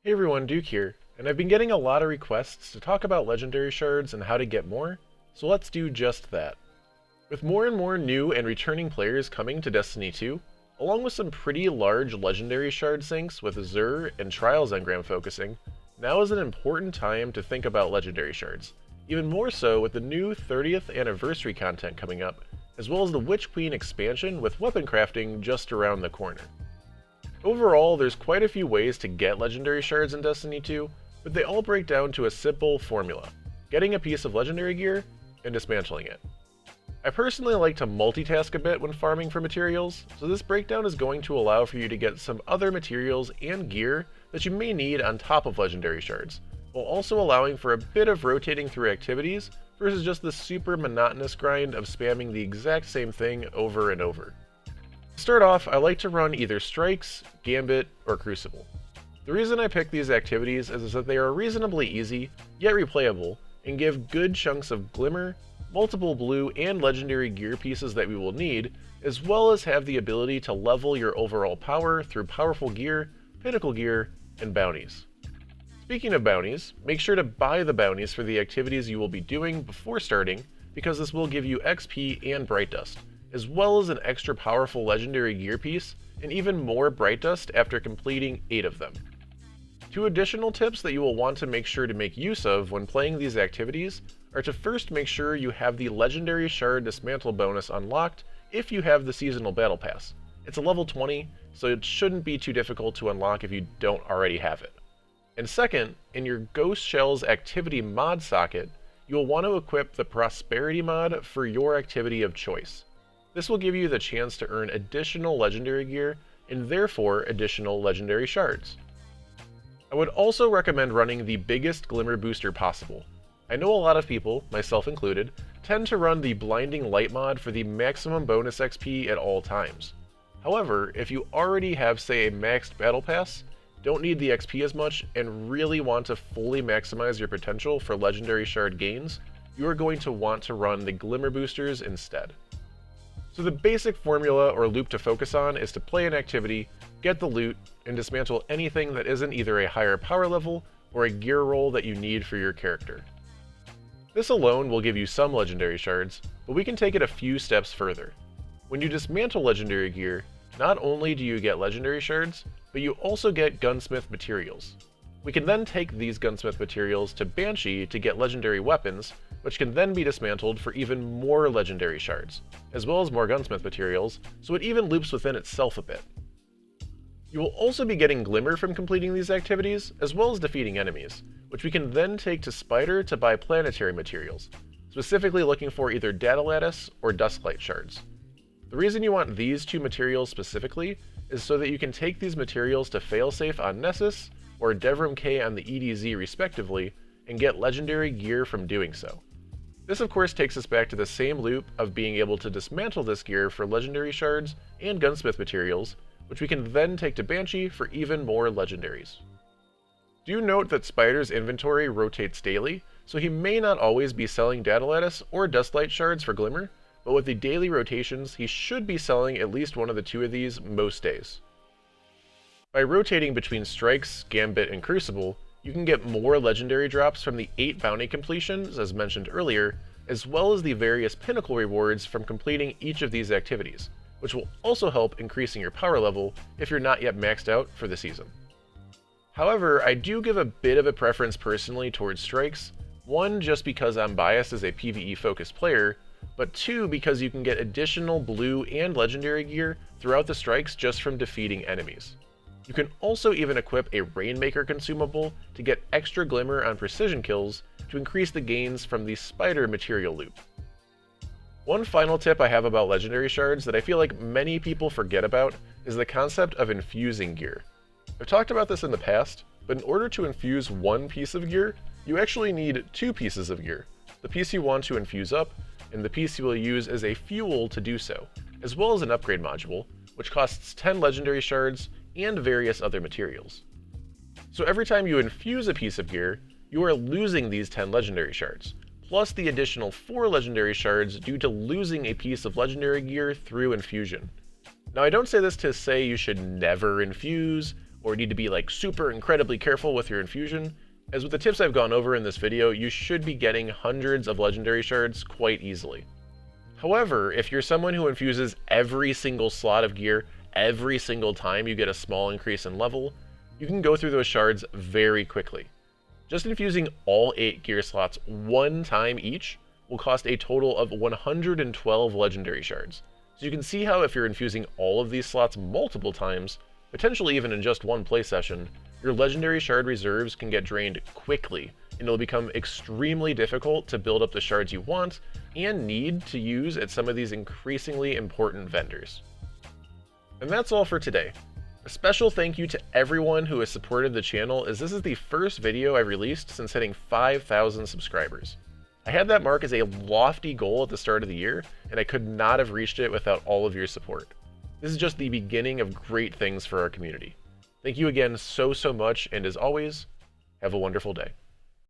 Hey everyone, Duke here, and I've been getting a lot of requests to talk about Legendary Shards and how to get more, so let's do just that. With more and more new and returning players coming to Destiny 2, along with some pretty large Legendary Shard sinks with Xur and Trials engram focusing, now is an important time to think about Legendary Shards, even more so with the new 30th anniversary content coming up, as well as the Witch Queen expansion with weapon crafting just around the corner. Overall, there's quite a few ways to get Legendary Shards in Destiny 2, but they all break down to a simple formula: getting a piece of Legendary gear and dismantling it. I personally like to multitask a bit when farming for materials, so this breakdown is going to allow for you to get some other materials and gear that you may need on top of Legendary Shards, while also allowing for a bit of rotating through activities versus just the super monotonous grind of spamming the exact same thing over and over. To start off, I like to run either Strikes, Gambit, or Crucible. The reason I pick these activities is that they are reasonably easy, yet replayable, and give good chunks of Glimmer, multiple blue and legendary gear pieces that we will need, as well as have the ability to level your overall power through powerful gear, pinnacle gear, and bounties. Speaking of bounties, make sure to buy the bounties for the activities you will be doing before starting, because this will give you XP and Bright Dust, as well as an extra powerful legendary gear piece, and even more Bright Dust after completing 8 of them. Two additional tips that you will want to make sure to make use of when playing these activities are to first make sure you have the Legendary Shard Dismantle bonus unlocked if you have the Seasonal Battle Pass. It's a level 20, so it shouldn't be too difficult to unlock if you don't already have it. And second, in your Ghost Shells activity mod socket, you will want to equip the Prosperity mod for your activity of choice. This will give you the chance to earn additional legendary gear, and therefore additional legendary shards. I would also recommend running the biggest Glimmer booster possible. I know a lot of people, myself included, tend to run the Blinding Light mod for the maximum bonus XP at all times. However, if you already have, say, a maxed Battle Pass, don't need the XP as much, and really want to fully maximize your potential for legendary shard gains, you are going to want to run the Glimmer boosters instead. So the basic formula or loop to focus on is to play an activity, get the loot, and dismantle anything that isn't either a higher power level or a gear roll that you need for your character. This alone will give you some legendary shards, but we can take it a few steps further. When you dismantle legendary gear, not only do you get legendary shards, but you also get gunsmith materials. We can then take these gunsmith materials to Banshee to get legendary weapons, which can then be dismantled for even more legendary shards, as well as more gunsmith materials, so it even loops within itself a bit. You will also be getting Glimmer from completing these activities, as well as defeating enemies, which we can then take to Spider to buy planetary materials, specifically looking for either Data Lattice or Dusklight shards. The reason you want these two materials specifically is so that you can take these materials to Failsafe on Nessus, or Devrim K on the EDZ respectively, and get legendary gear from doing so. This of course takes us back to the same loop of being able to dismantle this gear for legendary shards and gunsmith materials, which we can then take to Banshee for even more legendaries. Do note that Spider's inventory rotates daily, so he may not always be selling Data Lattice or Dustlight shards for Glimmer, but with the daily rotations he should be selling at least one of the two of these most days. By rotating between Strikes, Gambit, and Crucible, you can get more legendary drops from the 8 bounty completions as mentioned earlier, as well as the various pinnacle rewards from completing each of these activities, which will also help increasing your power level if you're not yet maxed out for the season. However, I do give a bit of a preference personally towards Strikes, one just because I'm biased as a PvE focused player, but two because you can get additional blue and legendary gear throughout the Strikes just from defeating enemies. You can also even equip a Rainmaker consumable to get extra Glimmer on precision kills to increase the gains from the Spider material loop. One final tip I have about legendary shards that I feel like many people forget about is the concept of infusing gear. I've talked about this in the past, but in order to infuse one piece of gear, you actually need 2 pieces of gear, the piece you want to infuse up, and the piece you will use as a fuel to do so, as well as an upgrade module, which costs 10 legendary shards and various other materials. So every time you infuse a piece of gear, you are losing these 10 legendary shards, plus the additional 4 legendary shards due to losing a piece of legendary gear through infusion. Now I don't say this to say you should never infuse, or need to be like super incredibly careful with your infusion, as with the tips I've gone over in this video, you should be getting hundreds of legendary shards quite easily. However, if you're someone who infuses every single slot of gear every single time you get a small increase in level, you can go through those shards very quickly. Just infusing all 8 gear slots one time each will cost a total of 112 legendary shards. So you can see how if you're infusing all of these slots multiple times, potentially even in just one play session, your legendary shard reserves can get drained quickly, and it'll become extremely difficult to build up the shards you want and need to use at some of these increasingly important vendors. And that's all for today. A special thank you to everyone who has supported the channel, as this is the first video I've released since hitting 5,000 subscribers. I had that mark as a lofty goal at the start of the year, and I could not have reached it without all of your support. This is just the beginning of great things for our community. Thank you again so much, and as always, have a wonderful day.